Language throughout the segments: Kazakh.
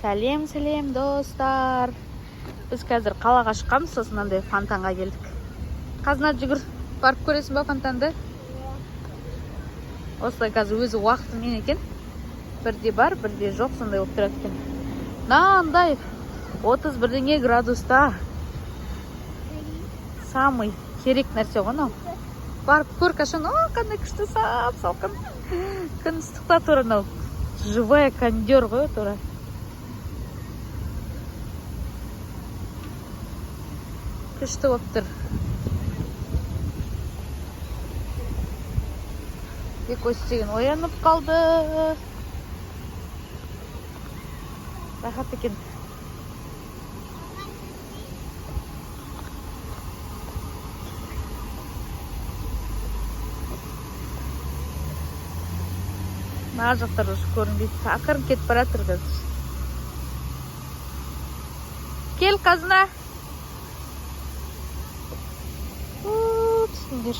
Сәлем достар. Біз қазір қалаға шыққанбыз, сосын андай фонтанға келдік. Қазына жүгір, барып көресің ба фонтанды? Осылай қазір өзі уақытымен екен. Бірде бар, бірде жоқ, сондай болып тұрады екен. Мынандай 31 градуста. Самый керек нәрсе ғой мынау. Барып көр қашан, қандай күшті салқын. Күн ыстықта тұр анау. Живая кондер ғой тұра. Күшті болып тұр. Бекос деген оянып қалды. Рахат екен. Мына жақтар уже көрінбейді. Ақырын кетіп бара жатыр қазір. Кел қазына. Түсіңдер.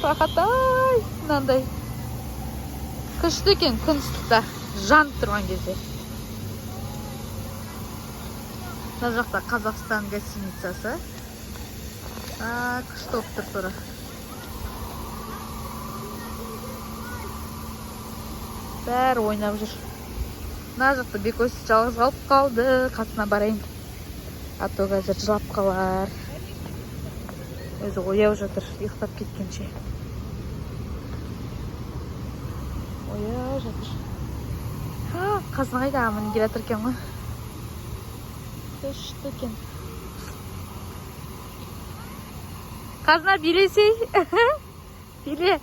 Рахат-ай! Мынандай. Күшті екен күн ыстықта. Жанып тұрған кезде. Мына жақта Қазақстан гостиницасы. Күшті болып тұр тұра. Бәрі ойнап жүр. Мына жақта Бекос жалғыз қалып қалды. Қасына барайын. А то қазір жылап қалар. Өзі ояу жатыр, ұйықтап кеткенше. Ояу жатыр. Қазына қайда амын келе жатыр екен ғой. Күшті екен. Қазына билесей. Биле.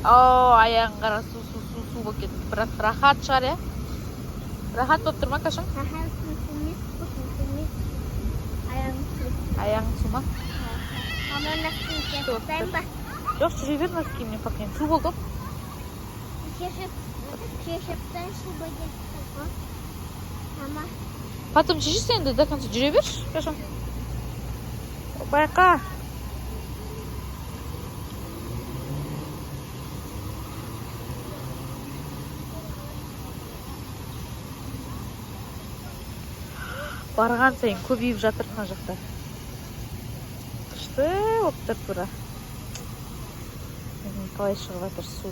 Аяғын қара су болып кетті. Бірақ рахат шығар, е? Рахат болып тұр ма, қашың? Аяғың су ма? Жоқ, жүре бер, носкиімнен пақен. Су болды? Потом шешесің енді, до конца жүре бер, қашың? Байқа. Барған сайын көбейіп жатыр мына жақта. Күшті болып тұр тұра. Қалай шығып жатыр су.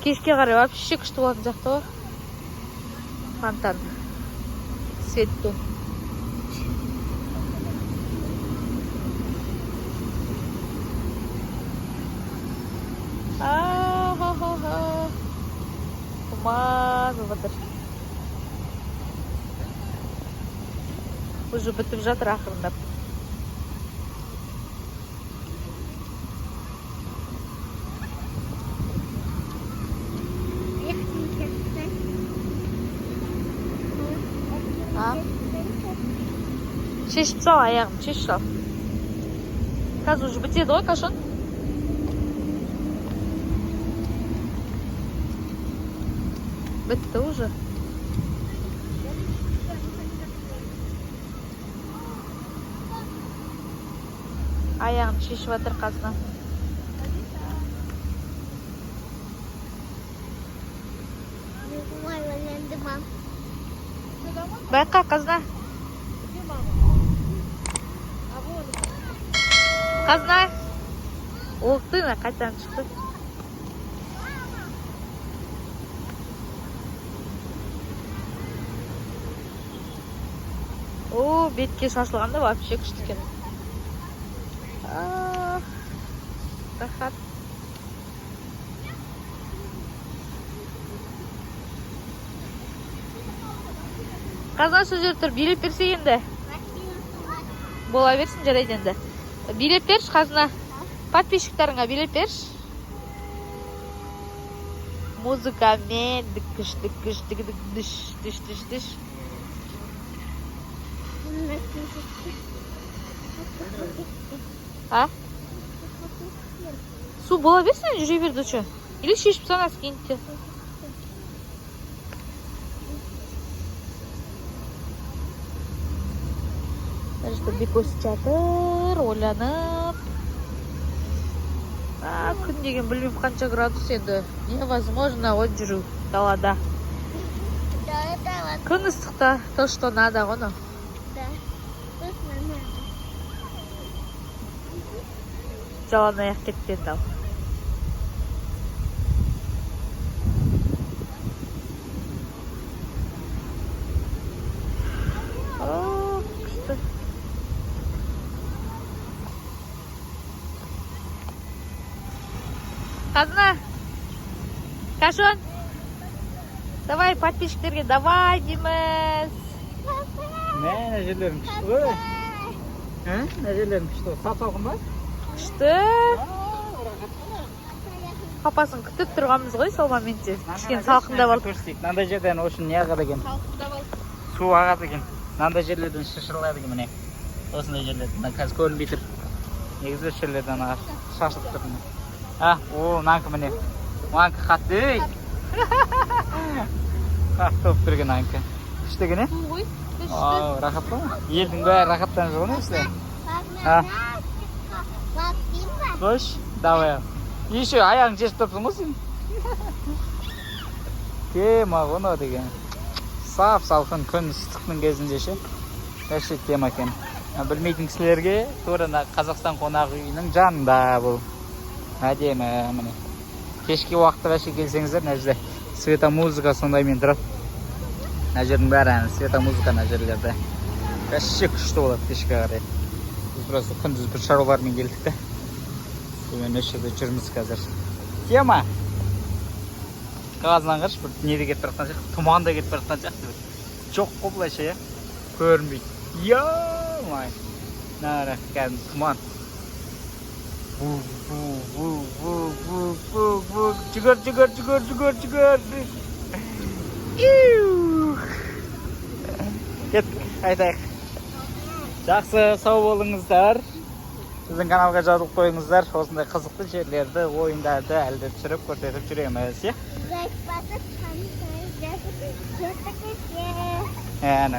Кешке қарай вообще күшті болатын жақта ғой. Фонтан. Светті. Тұман болып жатыр. Уже бітіп жатыр ақырындап. Шешіп сал аяғым, шешіп сал. Қазір уже бітеді ғой, қашан? Бітті уже. Аяғын шешіп жатыр қазына. Байқа қазына. Қазына. Оқтың қайтадан шықты. Бетке шашылғанда вообще күшті екен. Рахат. Қазына сол жер тұр, билеп берсе енді. Бола берсін, жарайды енді. Билеп берші қазына. Подписчиктарыңа билеп берші. Музыкамен дүш. Су бола берсін, жүре берді үші. Или шешіп сана скиньте. Нәресте Бекос жатыр, ойланып. Күн деген білмеймін қанша градус енді. Невозможно от жүру далада. Күн ыстықта, то, что надо, оны. Жалан аяқ кеткен дал. Күшті. Қазына, Кашон, давай подписчиктерге давай дейміз. Мә жерлерің күшті ғой. Мә жерлерің күшті ғой. Салқын ба? Күшті. Папасын күтіп тұрғанбыз ғой сол моментте. Кішкене салқында болды. Көрсетейік. Мынандай жерден осыны не ағады екен? Су ағады екен. Мынандай жерлерден шашырылады екен міне. Осындай жерлерден. Қазір көрінбей тұр. Негізгі жерлерден шашылып тұр. О, мынанкі міне. Мынанкі қатты. Қатты болып тұрген мынанкі. Күшті екен, Ой, рахат па? Елдің бәрі рахаттан жоқ не? Қош, давай. Еще аяғың жесіп тұрсың ғой сен? Тема ғыны деген. Сап салқын күн ыстықтың кезінде ше. Әші тема екен. Білмейтін кісілерге турына Қазақстан қонақ үйінің жанында бұл. Әдемі міне. Кешке уақытта әші келсеңіздер, мына жерде света музыка сондаймен тұрады. Мына жердің бәрі света музыка мына жерлерде. Әші күшті болады кешке қарай. Біз просто күндіз бір шаруалармен келдік те. Мен осы жерде жүрміз қазір. Тема. Қағазынан қаршы бір неде кетіп бара жатқан сияқты, тұманда кетіп бара жатқан сияқты. Жоқ қой былайша иә. Көрінбейді. Йо-май. Нара, кәдімгі тұман. Жүгір. Кеттік, айтайық. Жақсы, сау болыңыздар. Біздің каналға жазылып қойыңыздар. Осындай қызықты жерлерді, ойындарды әлде түсіріп көрсетіп жүреміз, е?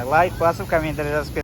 Лайк басып, комментарий жазып